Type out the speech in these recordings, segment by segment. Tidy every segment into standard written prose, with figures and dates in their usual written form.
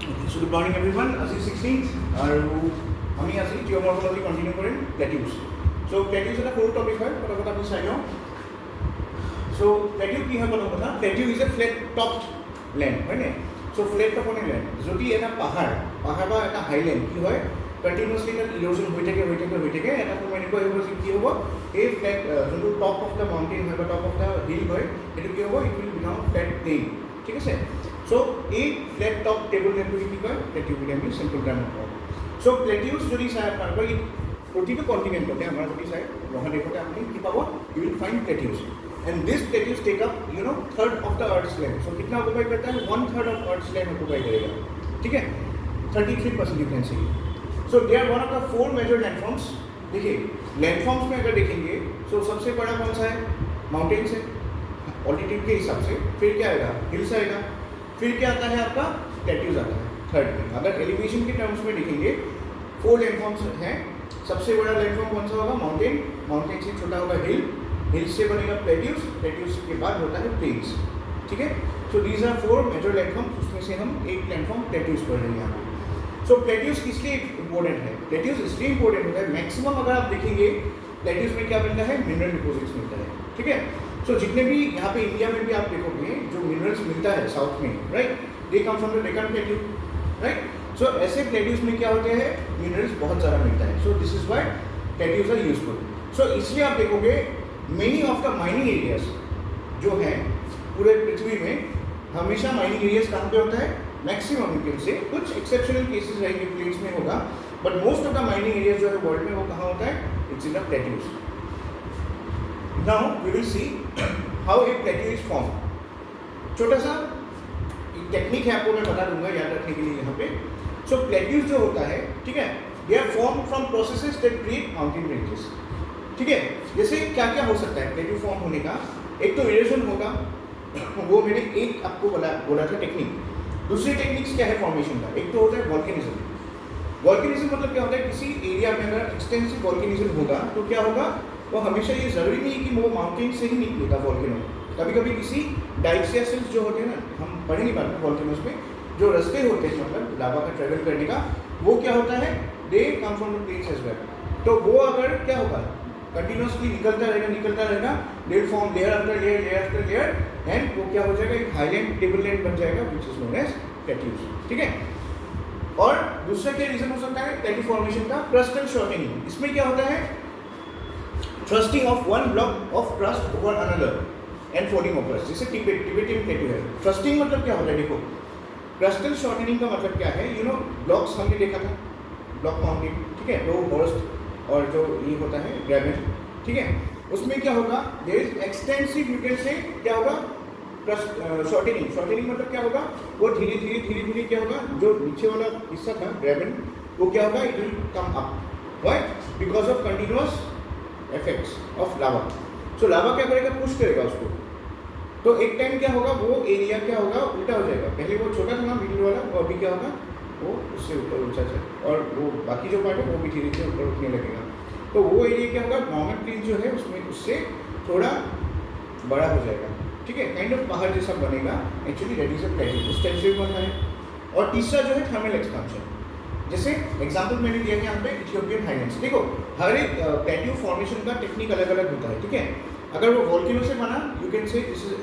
So good morning everyone. আজি 16th আৰু আমি আজি জিঅ'মৰ্ফলজি কন্টিনিউ কৰিম প্লেটিউজ। সো প্লেটিউজ এটা সৰু টপিক হয়, কথা আমি চাই লওঁ। সো প্লেটিউ কি হয় কথা, প্লেটিউ is a flat topped land হয়নে। সো ফ্লেট টপড লেণ্ড যদি এটা পাহাৰ বা এটা হাইলেণ্ড কি হয় কণ্টিনিউছলি তাত ইৰোজন হৈ থাকে এটা সময় এনেকুৱা হ'ব যে কি হ'ব এই ফ্লেট যোনটো টপ অফ দ্য মাউণ্টেইন হয় বা টপ অফ দ্য হিল হয় সেইটো কি হ'ব, it will become flat plain, ঠিক আছে। সো এই ফ্লেট টপ টেবল লেণ্ডটো কি কয়, প্লেটিউ বুলি আমি চিম্পল টাৰ্মত কওঁ। সো প্লেটিউজ যদি চাই আপোনালোকৰ এই প্ৰতিটো কণ্টিনেণ্টতে আমাৰ যদি চাই মহাদেশতে আপুনি কি পাব, you will find plateaus. And this plateaus take up, third of the Earth's land. So कितना ऑक्युपाई करता है, 1/3 of Earth's land ऑक्युपाई करेगा, ठीक है, 33% you can see. So they are one of the 4 major landforms. देखिए landforms में अगर देखेंगे तो सबसे बड़ा कौन सा है, माउंटेन्स है ऑल्टीट्यूड के हिसाब से, फिर क्या आएगा, हिल्स आएगा, फिर क्या आता है आपका प्लेट्यूज आता है थर्ड में। अगर एलिवेशन के टर्म्स में देखेंगे 4 लैंडफॉर्म्स हैं। सबसे बड़ा लैंडफॉर्म कौन सा होगा, माउंटेन, माउंटेन से छोटा होगा हिल, हिल से बनेगा प्लेट्यूज, प्लेट्यूज के बाद होता है प्लेन्स, ठीक है। So these are 4 major landform, उसमें से हम एक लैंडफॉर्म प्लेट्यूज पढ़ रहे हैं यहाँ पे। सो प्लेट्यूज किस लिए इंपॉर्टेंट है, प्लेट्यूज इसलिए इंपॉर्टेंट होता है, मैक्सिमम अगर आप देखेंगे प्लेट्यूज में क्या मिलता है, मिनरल डिपॉजिट्स मिलता है, ठीक है। सो जितने भी यहाँ पे इंडिया में भी आप देखोगे जो मिनरल्स मिलता है साउथ में, right, they come from the Deccan plateau, right. So ऐसे प्लेट्यूज में क्या होते हैं, मिनरल्स बहुत ज़्यादा मिलता है। So this is why plateaus are useful. So इसलिए आप देखोगे many of the mining areas जो हैं पूरे पृथ्वी में, हमेशा माइनिंग एरियाज कहाँ पे होता है, मैक्सिमम यू कैन से, कुछ एक्सेप्शनल केसेस रहेंगे प्लेन्स में होगा, but most of the mining areas जो है वर्ल्ड में वो कहाँ होता है, it's in the plateaus. Now we will see how a plateau is form. छोटा सा टेक्निक है, आपको मैं बता दूंगा याद रखने के लिए यहाँ पे। सो प्लेट्यूज जो होता है, ठीक है, they are form from processes that create mountain ranges, ठीक है। जैसे क्या क्या हो सकता है प्लेट्यू फॉर्म होने का, एक तो इरोजन होगा, वो मैंने एक आपको बोला था टेक्निक। दूसरी टेक्निक्स क्या है फॉर्मेशन का, एक तो होता है वॉल्केनिज्म। वॉल्केनिज्म मतलब क्या होता है, किसी एरिया में अगर एक्सटेंसिव वॉल्केनिज्म होगा तो क्या होगा, वो हमेशा ये जरूरी नहीं है कि वो माउंटेन से ही निकलेगा वॉल्केनो, कभी कभी किसी डाइक्सियासिल्स जो होते हैं ना, हम पढ़ेंगे बाद में वॉल्केनोस में, जो रास्ते होते हैं मतलब लावा का ट्रेवल करने का, वो क्या होता है, they come from the plains as well. तो वो अगर क्या होगा, कंटिन्यूसली निकलता रहेगा, they form layer after layer and वो क्या हो जाएगा, एक हाईलैंड टेबल लैंड बन जाएगा which is known as plateaus, ठीक है। और दूसरा क्या रीजन हो सकता है प्लेट्यू फॉर्मेशन का, क्रस्टल शॉर्टनिंग। इसमें क्या होता है, thrusting of one block of crust over another and folding of crust, जैसे टिबेटियन प्लेट्यू है। थ्रस्टिंग मतलब क्या होता है, देखो क्रस्टल शॉर्टनिंग का मतलब क्या है, ब्लॉक्स हमने देखा था, ब्लॉक माउंटेन, ठीक है, लो हॉर्स्ट और जो ये होता है ग्रेवेल, ठीक है, उसमें क्या होगा, there is extensive, you can say क्या होगा, शॉर्टनिंग मतलब क्या होगा, वो धीरे धीरे क्या होगा, जो नीचे वाला हिस्सा था ग्रेवेल वो क्या होगा, it will come up, why, because of continuous effects of lava. So lava क्या करेगा, पुश करेगा उसको, तो एक टाइम क्या होगा, वो एरिया क्या होगा, उल्टा हो जाएगा, पहले वो छोटा था ना मिडिल वाला, वो अभी क्या होगा, वो उससे ऊपर ऊंचा जाए, और वो बाकी जो पार्ट है वो भी धीरे धीरे ऊपर उठने लगेगा। तो वो एरिया क्या होगा, नॉर्मल प्लेन जो है उसमें उससे थोड़ा बड़ा हो जाएगा, ठीक है, काइंड ऑफ पहाड़ जैसा बनेगा, actually that is a plateau, उस टाइप से बनना है। और तीसरा जो है थर्मल एक्सपेंशन, जैसे एग्जांपल मैंने दिया है यहाँ पे इथियोपियन हाईलैंड्स। देखो हर एक प्लेट्यू फॉर्मेशन का टेक्निक अलग अलग होता है, ठीक है। अगर वो वॉल्केनो से बना, यू कैन से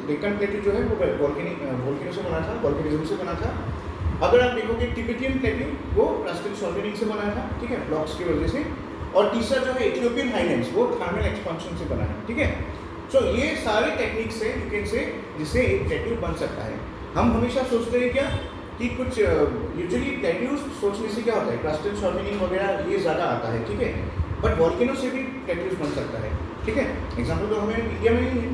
डेक्कन प्लेट्यू जो है वो वॉल्केनो से बना था, वॉल्केनिज्म से बना था। अगर आप देखोगे टिबेटियन प्लेट्यू वो क्रस्टल शॉर्टनिंग से बना था, ठीक है, ब्लॉक्स की वजह से। और तीसरा जो है इथियोपियन हाईलैंड्स वो थर्मल एक्सपेंशन से बना है, ठीक है। सो ये सारे टेक्निक्स से यू कैन से जिससे एक प्लेट्यू बन सकता है। हम हमेशा सोचते हैं क्या कि कुछ यूजुअली प्लेट्यूज सोचने से क्या होता है, क्रस्टल शॉर्टनिंग वगैरह ये ज़्यादा आता है, ठीक है, बट वॉल्केनो से भी प्लेट्यूज बन सकता है, ठीक है। एग्जाम्पल तो हमें इंडिया में ही है,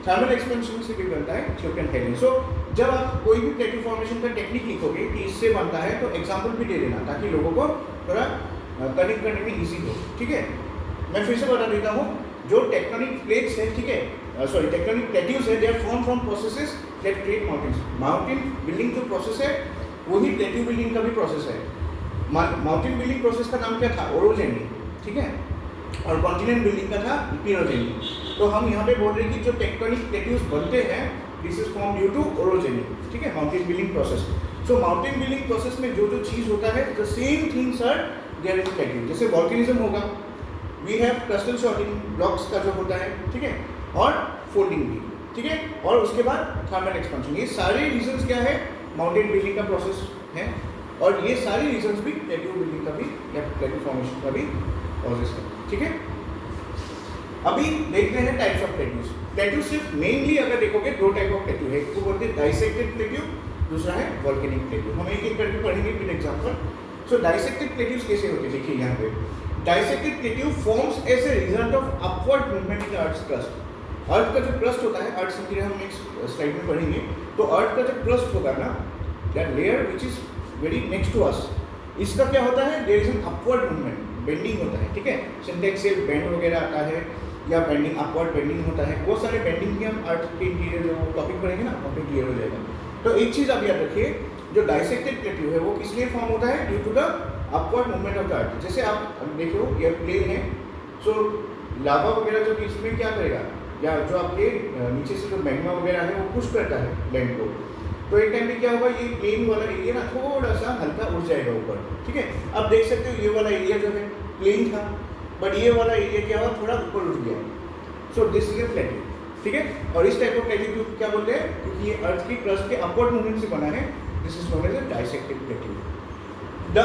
थर्मल एक्सपेंशन से भी बनता है इथियोपियन हाईलैंड। सो जब आप कोई भी प्लेट्यू फॉर्मेशन का टेक्निक लिखोगे कि इससे बनता है तो एग्जाम्पल भी दे देना, ताकि लोगों को थोड़ा कनेक्ट करने में ईजी हो, ठीक है। मैं फिर से बता देता हूँ, जो टेक्टोनिक प्लेट्स है, ठीक है, टेक्टोनिक प्लेट्यूज है, they are form from processes that create mountains. Mountain building जो प्रोसेस है वही प्लेट्यू बिल्डिंग का भी प्रोसेस है। माउंटेन बिल्डिंग प्रोसेस का नाम क्या था, ओरोजेनी, ठीक है, और कॉन्टिनेंट बिल्डिंग का था इपिरोजेनी। तो हम यहाँ पे बोल रहे हैं कि जो टेक्टोनिक प्लेट्यूज बनते हैं this is form due to orogenic, ठीक है, mountain building process. So mountain building process में जो जो चीज़ होता है the same things are there in plateau. जैसे वॉल्केनिज्म होगा, we have crustal shortening, blocks का जो होता है, ठीक है, और फोल्डिंग भी, ठीक है, और उसके बाद थर्मल एक्सपेंशन। ये सारे रीजंस क्या है, माउंटेन बिल्डिंग का प्रोसेस है, और ये सारे रीजंस भी प्लेट्यू बिल्डिंग का भी या प्लेट्यू फॉर्मेशन का भी प्रोसेस है, ठीक है। अभी देखते हैं टाइप्स ऑफ प्लेट्यूज। प्लेट्यू सिर्फ मेनली अगर देखोगे दो टाइप ऑफ प्लेट्यू है, एक को बोलते हैं डाइसेक्टेड प्लेट्यू, दूसरा है वॉल्केनिक प्लेट्यू। हम एक एक करके पढ़ेंगे with example. So dissected plateaus कैसे होते हैं, देखिए यहाँ पे dissected plateau forms as a result of upward movement in earth crust. Earth का जो क्रस्ट होता है, अर्थ समझिए हम नेक्स्ट स्लाइड में पढ़ेंगे, तो अर्थ का जो क्रस्ट होगा ना, that layer which is very next to us, इसका क्या होता है, there is an upward movement, bending होता है, ठीक है, सिंटेक्सियल बेंड वगैरह आता है या बेंडिंग, अपवर्ड बेंडिंग होता है, वो सारे बेंडिंग की हम अर्थ के इंटीरियर जो टॉपिक पढ़ेंगे ना, वहाँ पे क्लियर हो जाएगा। तो एक चीज़ आप याद रखिए, जो डाइसेक्टेड प्लेट्यू है वो किस लिए फॉर्म होता है, due to the upward movement of the earth. जैसे आप देखो ये प्लेन है, सो लावा वगैरह जो इसमें क्या करेगा, या जो आपके नीचे से जो मैग्मा वगैरह है वो पुश करता है लैंड को, तो एक टाइम पे क्या होगा, ये प्लेन वाला एरिया ना थोड़ा सा हल्का उठ जाएगा ऊपर, ठीक है। अब देख सकते हो ये वाला एरिया जो है प्लेन था, बट ये वाला एरिया क्या हुआ, थोड़ा ऊपर उठ गया। सो दिस इज ए प्लेट्यू, ठीक है। और इस टाइप ऑफ प्लेट्यू क्या बोलते हैं, क्योंकि ये अर्थ की क्रस्ट के अपवर्ड मूवमेंट से बना है, this is known as a dissected plateau. The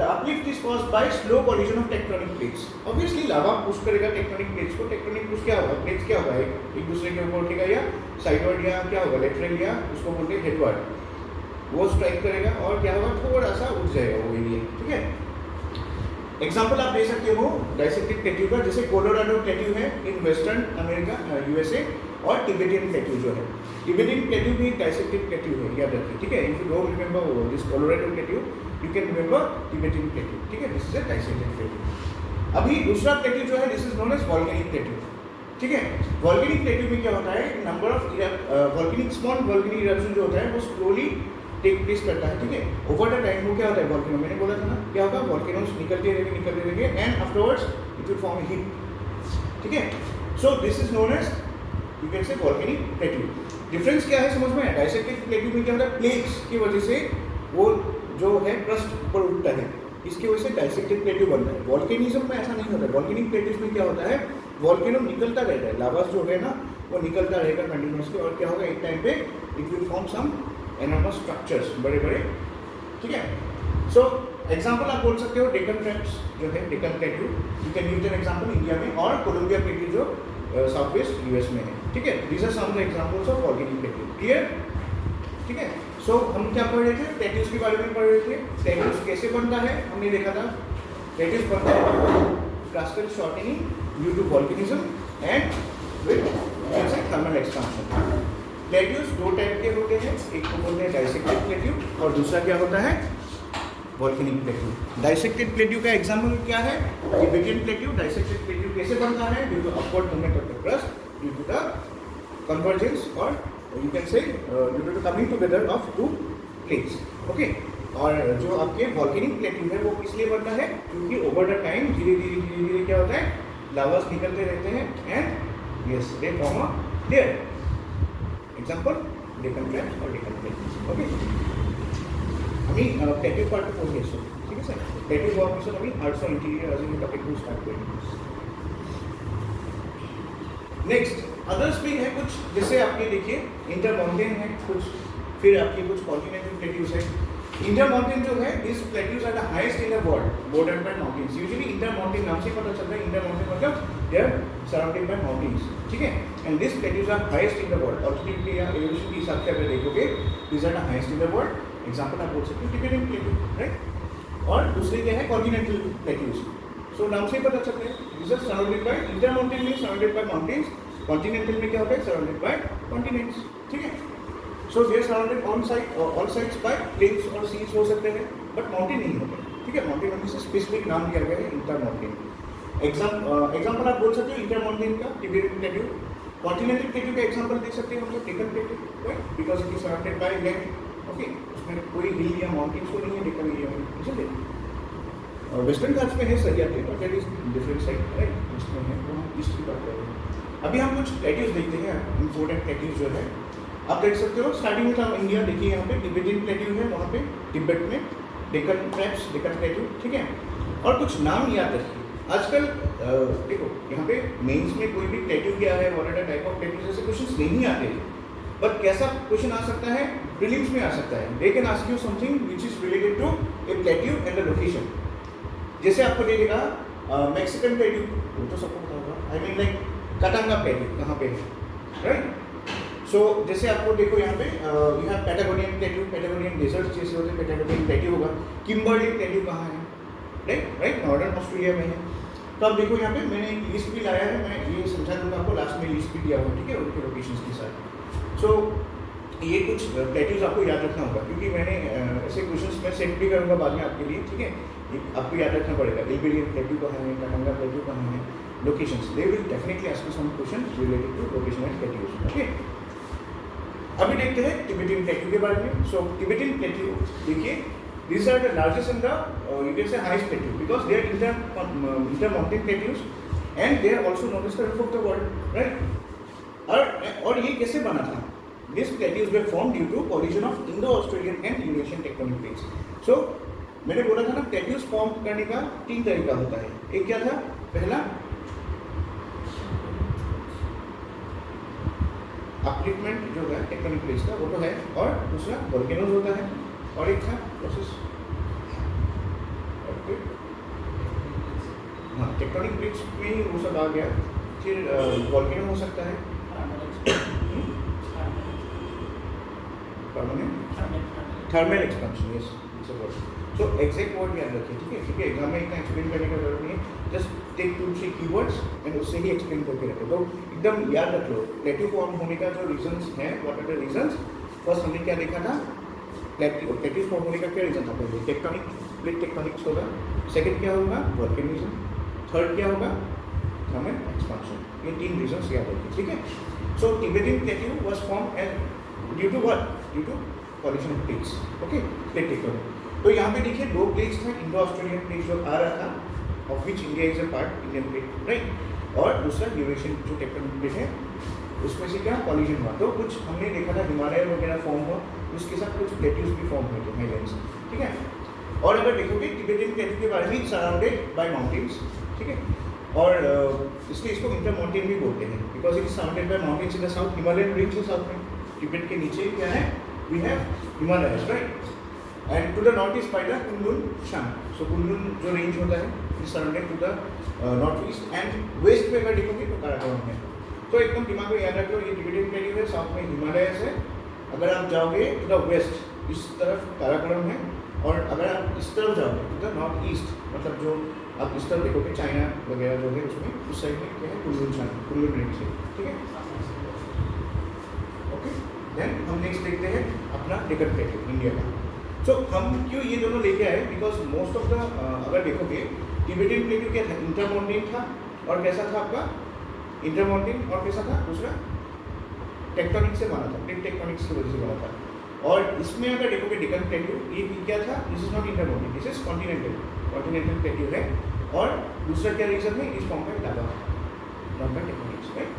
uplift is caused by slow collision of tectonic plates. Obviously lava push करेगा टेक्टोनिक प्लेट्स को, टेक्टोनिक पुश क्या होगा, प्लेट्स क्या होगा, एक दूसरे के ऊपर उठेगा, या साइडवर्ड या क्या होगा, लेटरल, या उसको बोलते हैं हेडवर्ड, वो स्ट्राइक करेगा और क्या होगा, थोड़ा सा उठ जाएगा वो एरिया, ठीक है। एग्जाम्पल आप दे सकते हो डाइसेक्टेड प्लेट्यू का, जैसे कोलोराडो प्लेट्यू है इन वेस्टर्न अमेरिका, यूएसए, और टिबेटियन प्लेट्यू जो है, टिबेटियन प्लेट्यू भी डाइसेक्टेड प्लेट्यू है, याद रखिए, ठीक है। If you don't remember this Colorado plateau, you can remember Tibetan plateau, ठीक है, this is a dissected plateau. अभी दूसरा प्लेट्यू जो है, this is known as volcanic plateau, ठीक है। वॉल्केनिक प्लेट्यू में क्या होता है, number of volcanic small volcanic eruption जो होता है वो स्लोली टेक प्लेस करता है, ठीक है। ओवर द टाइम वो क्या होता है, वॉल्केनो, मैंने बोला था ना, क्या होगा, वॉल्केनोस निकलते रहेंगे and afterwards it will form heat, ठीक है। So this is known as you can say volcanic plateau. Difference क्या है समझ में आया, डाइसेक्टेड प्लेट्यू में क्या होता है, प्लेट्स की वजह से वो जो है क्रस्ट ऊपर उठता है, इसकी वजह से डाइसेक्टेड प्लेट्यू बनता है। वॉल्केनिज्म में ऐसा नहीं होता है, वॉल्केनिक प्लेट्यूज में क्या होता है, वॉल्केनो निकलता रहता है, लावा जो है ना वो निकलता रहेगा कंटिन्यूसली, और क्या होगा, एक टाइम पे it will form some enormous structures, बड़े बड़े, ठीक है। सो एग्जाम्पल आप बोल सकते हो डेक्कन ट्रैप्स जो है, Deccan plateau, you can use an example India में, और कोलंबिया प्लेट्यू जो साउथ वेस्ट यूएस में है, ठीक है। These are some examples of volcanic plateau, clear, ठीक है। सो हम क्या पढ़ रहे थे, प्लेट्यूज के बारे में पढ़ रहे थे। प्लेट्यूज कैसे बनता है हमने देखा था, प्लेट्यूज बनता है crustal shortening due to volcanism and with thermal expansion. Plateaus दो टाइप के होते हैं, एक को बोलते हैं डाइसेक्टेड प्लेट्यू, और दूसरा क्या होता है, वॉल्केनिक प्लेट्यू। डाइसेक्टेड प्लेट्यू का एग्जाम्पल क्या है, टिबेटियन प्लेट्यू। डाइसेक्टेड प्लेट्यू कैसे बनता है, due to upward movement of the crust, due to the convergence, और you can say due to the coming together of two plates, okay। और जो आपके वॉल्केनिक प्लेट्यू है वो इसलिए बनता है क्योंकि ओवर द टाइम धीरे धीरे क्या होता है, लावास निकलते रहते हैं and yes they form a layer. Example Deccan traps और डेक्कन प्लेट्यूज, ओके। আমি প্লেট্যু পার্টটা পড়ে এসো, ঠিক আছে। প্লেট্যু ফর্মেশন আমি আর্টস और इंटीरियर आज ये टॉपिक को स्टार्ट करेंगे। नेक्स्ट अदर्स भी है कुछ, जैसे आपके देखिए इंटर माउंटेन है कुछ, फिर आपके कुछ कॉन्टिनेंटल प्लेट्यूज है। इंटर माउंटेन जो है this plateaus are the highest in the world, bordered by mountains. Usually inter mountain नाम से पता चलता है, इंटर माउंटेन मतलब they are surrounded by mountains, ठीक है। And this plateaus are highest in the world, altitude के या एलिवेशन के हिसाब से अगर देखोगे this are the highest in the world. Example आप बोल सकते हो टिबेटियन प्लेट्यू, राइट। और दूसरे क्या है, कॉन्टिनेंटल प्लेट्यूज। सो नाम से ही पता चलता है this are surrounded by, inter mountain में सराउंडेड बाय माउंटेन्स, कॉन्टिनेंटल में क्या होता है, सराउंडेड बाय कॉन्टिनेंट्स, ठीक है। So they are surrounded on side all sides by plains और सीज हो सकते हैं, बट माउंटेन नहीं होते, ठीक है। माउंटेन होने से स्पेसिफिक नाम दिया गया है इंटर माउंटेन। एग्जाम्पल आप बोल सकते हो इंटर माउंटेन का टिबेटियन प्लेट्यू। कॉन्टिनेंटल प्लेट्यू का एग्जाम्पल देख सकते हैं हम लोग Deccan plateau, right, because it is surrounded by land, okay. उसमें कोई हिल या माउंटेन्स तो नहीं है डेक्कन एरिया में, ठीक है। वेस्टर्न घाट्स में है Sahyadri, but that is different side, right, उसमें है, तो हम ईस्ट की बात कर रहे हैं। अभी हम कुछ प्लेट्यूज देखते हैं, इम्पोर्टेंट प्लेट्यूज जो है। आप देख सकते हो स्टार्टिंग में था इंडिया, देखिए यहाँ पे टिबेटियन प्लेट्यू है, वहाँ पे तिब्बत में डेक्कन ट्रैप्स, डेक्कन प्लेट्यू, ठीक है। और कुछ नाम याद रखिए। आजकल देखो यहाँ पे मेंस में कोई भी प्लेट्यू क्या है, what are the type of plateau, जैसे क्वेश्चंस नहीं आते हैं, बट कैसा क्वेश्चन आ सकता है, प्रीलिम्स में आ सकता है। They can ask you something which is related to a plateau and the location. जैसे आपको दे देगा मैक्सिकन प्लेट्यू, वो तो सबको पता होगा, आई मीन लाइक कटांगा प्लेट्यू कहाँ पे है, राइट। सो जैसे आपको देखो यहाँ पे यहाँ पैटागोनियन प्लेट्यू, पैटागोनियन डेजर्ट जैसे होते हैं, पैटागोनियन प्लेट्यू होगा। किम्बर्ली प्लेट्यू कहाँ है, राइट, नॉर्दर्न ऑस्ट्रेलिया में है। तो अब देखो यहाँ पे मैंने एक लिस्ट भी लाया है, मैं ये समझा दूंगा आपको, लास्ट में लिस्ट भी दिया हुआ, ठीक है, उनके लोकेशंस के साथ। सो ये कुछ प्लेट्यूज आपको याद रखना होगा, क्योंकि मैंने ऐसे क्वेश्चंस मैं सेट भी करूँगा बाद में आपके लिए, ठीक है। आपको याद रखना पड़ेगा इल्बेरियन प्लेट्यू कहाँ है, कटांगा प्लेट्यू कहाँ है, locations. They will definitely ask you some questions related to location and plateaus, okay. अभी देखते हैं टिबेटियन प्लेट्यू के बारे में। सो टिबेटियन प्लेट्यू देखिए, these are the largest and the you can say highest plateau, because they are intermountain plateaus and they are also known as the roof of the world, right? और ये कैसे बना था? These plateaus were formed due to collision of Indo-Australian and Eurasian tectonic plates. So मैंने बोला था ना, plateaus form करने का 3 तरीका होता है। एक क्या था, पहला अपलिफ्टमेंट जो है टेक्टोनिक प्लेट्स का, वो तो है, और दूसरा वोल्केनोज होता है, और एक था प्रोसेस, हाँ टेक्टोनिक प्लेट्स में ही वो सब आ गया। फिर वोल्केनो हो सकता है, thermal expansion, yes it's a word. So exact word याद रखिए, ठीक है, क्योंकि एग्जाम में इतना एक्सप्लेन करने का जरूरत नहीं है, जस्ट टेक 2-3 कीवर्ड्स एंड उससे ही एक्सप्लेन करके रखो। तो एकदम याद रख लो प्लेट्यू फॉर्म होने का जो रीजंस हैं, what are the reasons. First हमने क्या देखा था, प्लेट्यू फॉर्म होने का क्या रीजन था, पहले टेक्टोनिक प्लेट टेक्टोनिक्स होगा, सेकंड क्या होगा वोल्केनिज्म, थर्ड क्या होगा थर्मल एक्सपेंशन। ये 3 रीजंस याद रखिए, ठीक है। So Tibetan plateau was form and due to what, due to collision of plates, okay, plate tectonic. तो यहाँ पे देखिए 2 प्लेट्स थे, इंडो ऑस्ट्रेलियन प्लेट जो आ रहा था, of which India is a part, Indian plate, right, और दूसरा यूरेशियन जो टेक्टोनिक प्लेट है, उसमें से क्या कॉलिजन हुआ। तो कुछ हमने देखा था हिमालय वगैरह फॉर्म हुआ, उसके साथ कुछ प्लेट्यूज भी फॉर्म हुए थे हाईलैंड्स, ठीक है। और अगर देखोगे टिबेटियन प्लेट्यू के बारे में, सराउंडेड बाय माउंटेन्स, ठीक है, और इसलिए इसको इंटर माउंटेन भी बोलते हैं, because it is surrounded by mountains in the south, Himalayan range है साउथ में, टिबेट के नीचे क्या है, we have Himalayas, right? And to the north is by the Kunlun Shan. So Kunlun जो रेंज होता है is surrounded to the north east, and west में अगर देखोगे तो काराकोरम है। तो एकदम दिमाग में याद रख लो, ये टिबेटियन प्लेट्यू है, साउथ में हिमालयस है। अगर आप जाओगे टू द वेस्ट, इस तरफ काराकोरम है, और अगर आप इस तरफ जाओगे टू द नॉर्थ ईस्ट, मतलब जो आप इस तरफ देखोगे चाइना वगैरह जो है, उसमें उस साइड में क्या है, कुल्लू शान, कुल्लू रेंज है, ठीक है। ओके, देन हम नेक्स्ट देखते हैं अपना डेक्कन प्लेट्यू इंडिया का। सो हम क्यों ये दोनों लेके आए, बिकॉज मोस्ट ऑफ द अगर देखोगे टिबेटियन प्लेट्यू क्या था, इंटरमाउंटेन था, और कैसा था आपका इंटरमाउंटेन, और कैसा था दूसरा टेक्टोनिक से बना था, प्लेट टेक्टोनिक्स की वजह से बना था। और इसमें अगर देखोगे डेक्कन प्लेट्यू, ये क्या था, this is not intermountain, this is continental plateau है। और दूसरा क्या रीजन है, इस फॉर्म का lava, not by tectonics, right.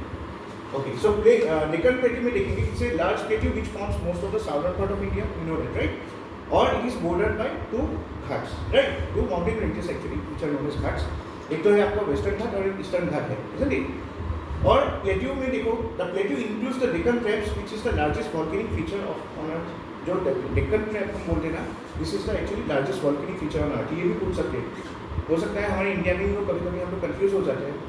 Okay, so Deccan Plateau में देखेंगे, it's a large plateau which forms most of the southern part of India, you know that, right? Or it is bordered by 2 ghats, right? 2 mountain ranges actually, which are known as ghats. एक तो है आपका western घाट और एक eastern घाट है, isn't it? और plateau में देखो, the plateau includes the Deccan Traps, which is the largest volcanic feature on Earth. जो Deccan Trap हम बोलते हैं ना, this is the actually largest volcanic feature on Earth. ये भी पूछ सकते हैं, हो सकता है हमारे इंडिया में ही कभी कभी हम लोग कंफ्यूज हो जाते हैं,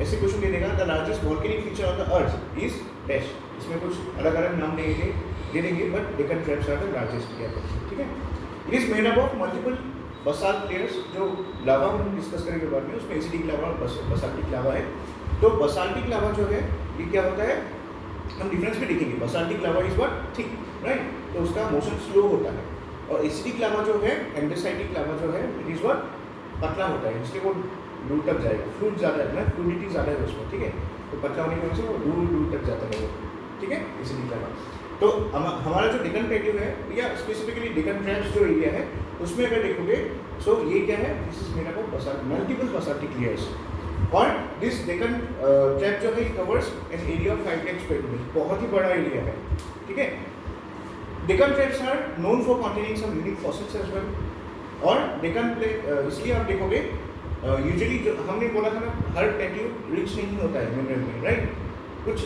ऐसे क्वेश्चन दे देगा, the largest volcanic feature on the earth is dash, इसमें कुछ अलग अलग नाम देंगे दे देंगे, but Deccan traps are the largest area, ठीक है। It is made up of multiple basalt layers, जो लावा हम डिस्कस करेंगे बाद में, उसमें एसिडिक लावा और बसाल्टिक लावा है। तो बसाल्टिक लावा जो है ये क्या होता है, हम डिफरेंस भी देखेंगे। Basaltic lava is what, thick, right, तो उसका मोशन स्लो होता है, और एसिडिक लावा जो है, एंडेसाइटिक लावा जो है, इट इज व्हाट, पतला होता है, इसलिए वो दूर तक जाएगा, फ्लूइड ज़्यादा है ना, फ्लूइडिटी ज़्यादा है उसमें, ठीक है, तो पतला होने की वजह से वो दूर दूर तक जाता है वो, ठीक है, एसिडिक लावा। तो हमारा जो डेक्कन प्लेट्यू है, या स्पेसिफिकली डेक्कन ट्रैप्स जो एरिया है, उसमें अगर देखोगे, सो ये क्या है, this is made up of basalt, multiple basaltic layers. और दिस डेक्कन ट्रैप जो है, covers an area of 5 lakh square kilometer, बहुत ही बड़ा एरिया है, ठीक है. Deccan traps are known for containing some unique fossils as well. और डेक्कन प्लेट इसलिए आप देखोगे यूजुअली जो हमने बोला था ना, हर प्लेट्यू रिच नहीं होता है मिनरल में, राइट. कुछ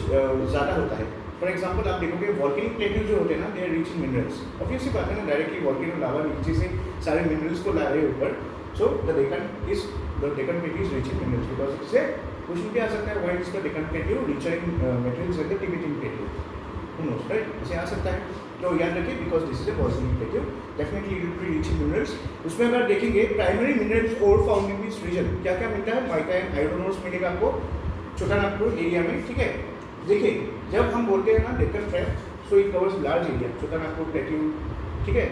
ज़्यादा होता है. फॉर एग्जांपल आप देखोगे वॉल्केनिक प्लेट्यू जो होते हैं ना, they are rich in minerals. Obviously बात है ना, डायरेक्टली वॉल्केनो लावा नीचे से सारे मिनरल्स को ला रहे हैं ऊपर. So the Deccan plateau is rich in minerals because इससे क्वेश्चन क्या आ सकता है, why is the Deccan plateau richer in metals and the Tibetan plateau. Who knows, right. ऐसे आ सकता है. तो याद रखिए because this is a volcanic plateau, definitely it will be rich in minerals. उसमें अगर देखेंगे primary minerals are found in this region क्या क्या मिलता है, माइका एंड आयरन ओर्स मिलेगा आपको छोटा नागपुर एरिया में. ठीक है. देखिए जब हम बोलते हैं ना Deccan trap, so it covers large area. छोटा नागपुर प्लेट्यू, ठीक है.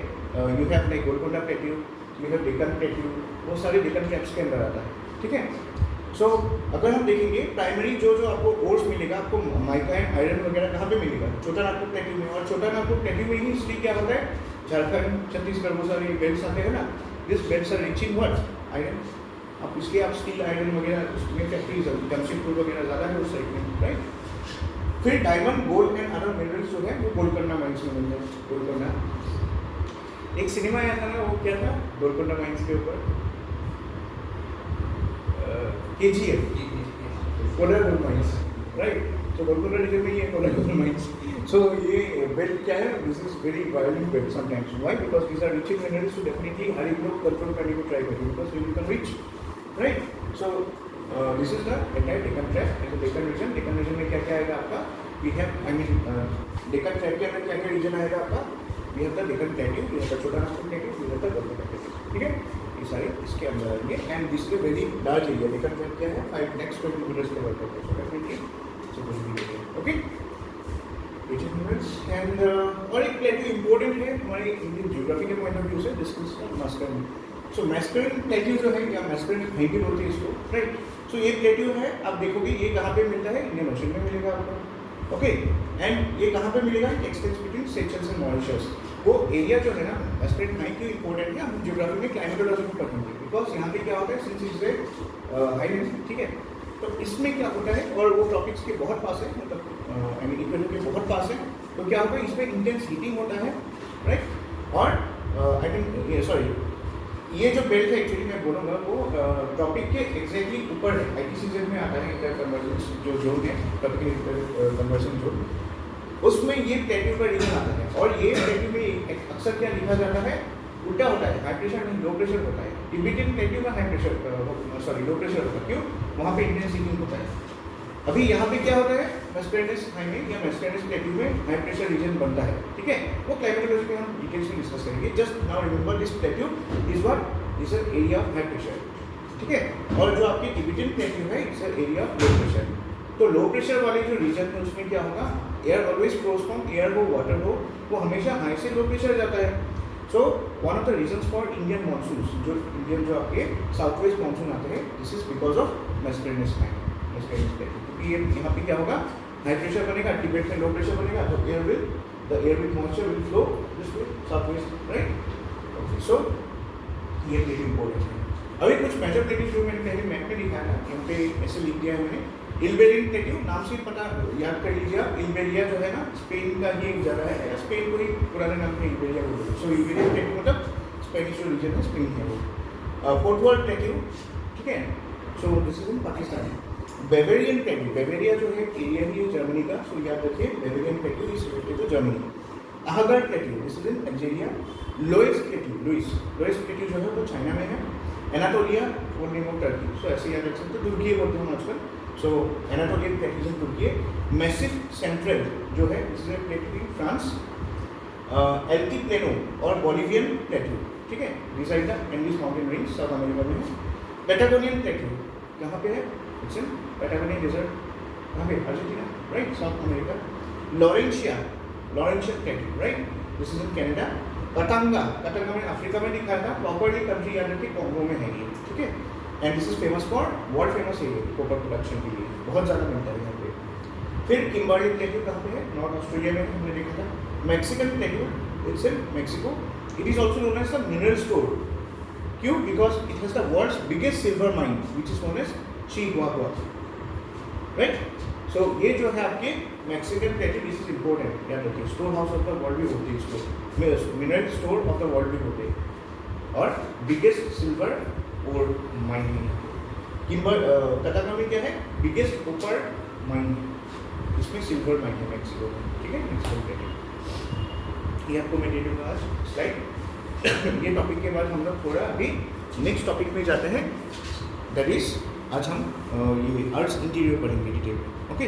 You have like Golconda plateau, you have Deccan plateau, वो सारे डेक्कन ट्रैप्स के अंदर आता है. ठीक है. सो अगर हम देखेंगे प्राइमरी जो आपको ओर्स मिलेगा, आपको माइका एंड आयरन वगैरह कहाँ पे मिलेगा, छोटा नागपुर प्लेट्यू में. और छोटा नागपुर प्लेट्यू में ही इसलिए क्या होता है, झारखंड छत्तीसगढ़ वो सारे बेल्ट्स आते हैं ना, this belts are rich in what, iron. अब इसलिए आप स्टील आयरन वगैरह उसमें फैक्ट्रीज जमशेदपुर वगैरह ज़्यादा है उस साइड में, राइट. फिर diamond, gold and other minerals जो है वो गोलकोंडा माइंस में मिलते हैं. गोलकोंडा एक सिनेमा आया था ना, वो क्या था गोलकोंडा माइंस के ऊपर, KGF, Kolar gold mines, right. तो गोलकोंडा रीजन में ये कोलर गोल्ड माइंस. सो ये बेल्ट क्या है, this is very violent belt sometimes. Why? Because these are rich in minerals. So definitely हर एक लोग कंट्रोल करने को ट्राई करेंगे because you become rich, right. So this is the entire Deccan trap and Deccan region. Deccan region में क्या क्या आएगा आपका, we have I mean Deccan trap के अंदर क्या क्या रीजन आएगा आपका, we have the Deccan plateau, we have the छोटा Nagpur plateau, we have the Golconda plateau. ठीक है. ये सारे इसके अंदर आएंगे and this is very large area. Deccan trap क्या है, 5 लाख स्क्वायर किलोमीटर्स कवर करते हैं. सो डेफिनेटली सो कुछ भी नहीं है. Okay. Rich in minerals and और एक प्लेट्यू इंपॉर्टेंट है हमारे इंडियन ज्योग्राफी के पॉइंट ऑफ व्यू से, this is masculine. So masculine plateau जो है या मैस्कलिन हाई भी बोलते हैं इसको, राइट. सो ये प्लेट्यू है, आप देखोगे ये कहाँ पे मिलता है, इंडियन ओशन में मिलेगा आपको. ओके. एंड ये कहाँ पे मिलेगा, expanse between Seychelles and Mauritius. वो एरिया जो है ना मैस्कलिन हाई क्यों इंपॉर्टेंट है, हम ज्योग्राफी में क्लाइमेटोलॉजी में पढ़ेंगे. बिकॉज यहाँ पे क्या होता है, सिंस इज ए हाई, ठीक है. तो इसमें क्या होता है, और वो टॉपिक्स के बहुत पास है, मतलब आई मीन इक्वेटर के बहुत पास है. तो क्या होता है, इसमें इंटेंस हीटिंग होता है, राइट. और आई मीन सॉरी, ये जो बेल्ट है एक्चुअली मैं बोलूँगा वो टॉपिक के एग्जैक्टली ऊपर है. IPCZ में आता है इंटर कन्वर्जन जो जोन है, टॉपिक इंटर कन्वर्जन जोन, उसमें ये प्लेट्यू का रीजन आता है. और ये प्लेट्यू में अक्सर क्या लिखा जाता है, उल्टा होता है, हाई प्रेशर नहीं लो प्रेशर होता है. टिबेटियन प्लेट्यू में high pressure sorry low pressure होता है. क्यों, वहाँ पे इंटेंस हीटिंग होता है. अभी यहाँ पे क्या होता है, मैस्कलिनस हाई में या मैस्कलिनस प्लेट्यू में हाई प्रेशर रीजन बनता है. ठीक है. वो क्लाइमेटोलॉजी में हम डिटेल्स में डिस्कस करेंगे. Just now remember this plateau is what, is an area of high pressure. ठीक है. और जो आपकी टिबेटियन प्लेट्यू है, it's an area of low pressure. तो लो प्रेशर वाले जो रीजन है उसमें क्या होगा, air always flows from air हो वाटर हो, वो हमेशा हाई से लो प्रेशर जाता है. So one of the reasons for Indian monsoon, जो आपके साउथ वेस्ट मानसून आते हैं, this is because of Mascarene high, Mascarene plateau. क्योंकि ये यहाँ पे क्या होगा, हाई प्रेशर बनेगा, टिबेट में लो प्रेशर बनेगा, तो the air with moisture will flow this way south west, right. Okay. So ये प्लेट्यू इंपॉर्टेंट है. अभी कुछ मेजर प्लेट्यू जो मैंने पहले मैप में दिखाया था, यहाँ पे ऐसे लिख दिया है मैंने. इल्बेरियन प्लेट्यू नाम से पता याद कर लीजिए आप. इल्बेरिया जो है ना, स्पेन का ये एक जगह है, स्पेन को ही पुराने नाम में इल्बेरिया बोलते हैं. सो इल्बेरियन प्लेट्यू मतलब स्पेनिश जो रीजन है, स्पेन है वो. पोर्टवर्ड प्लेट्यू, ठीक है. So this is in Pakistan. Bavarian plateau, Bavaria जो है एरिया ही है जर्मनी का. सो याद रखिए Bavarian plateau is related to Germany. Ahaggar plateau, this is in Algeria. Loess plateau, Loess plateau जो है वो चाइना में है. एनाटोलिया वो नेम ऑफ टर्की. सो ऐसे याद रख सकते, तुर्की बोलते हैं आजकल. सो एनाटोलियन प्लेट्यू इन तुर्की. मैसिव सेंट्रल जो है, this is a plateau in France. Altiplano और बोलिवियन प्लेट्यू, ठीक है. This are the Andes mountain range, South America में है. पैटागोनियन प्लेट्यू कहाँ पे है, इट्स इन पैटागोनियन डेजर्ट, कहाँ पे, Argentina, right, South America. Laurentian plateau, right, this is in Canada. Katanga में अफ्रीका में दिखाया था. प्रॉपरली कंट्री याद रखिए कॉन्गो में है ये, ठीक है. And this is famous for, world famous है ये कॉपर प्रोडक्शन के लिए, बहुत ज़्यादा मिलता है यहाँ पे. फिर किम्बर्ली प्लेट्यू कहाँ पे है, नॉर्थ ऑस्ट्रेलिया में हमने देखा था. Mexican plateau, it's in Mexico. It is also known as the mineral store. क्यों, because it has the world's biggest silver mine which is known as Chihuahua, right. So ये जो है आपके मैक्सिकन प्लेटी, दिस इज इम्पोर्टेंट, याद रखिए। Store house of the world भी होते हैं इसको, mineral store of the world भी होते हैं, और बिगेस्ट सिल्वर ओर माइनिंग। किम्बर कताकामी क्या है? बिगेस्ट ओपर माइनिंग, इसमें सिल्वर माइन है मैक्सिको में, ठीक है। मैक्सिकन प्लेटी ये आपको मैं दे दूँगा आज स्लाइड। ये टॉपिक के बाद हम लोग थोड़ा अभी नेक्स्ट टॉपिक में जाते हैं, दैट इज आज हम ये अर्थ इंटीरियर पढ़ेंगे डिटेल में, ओके।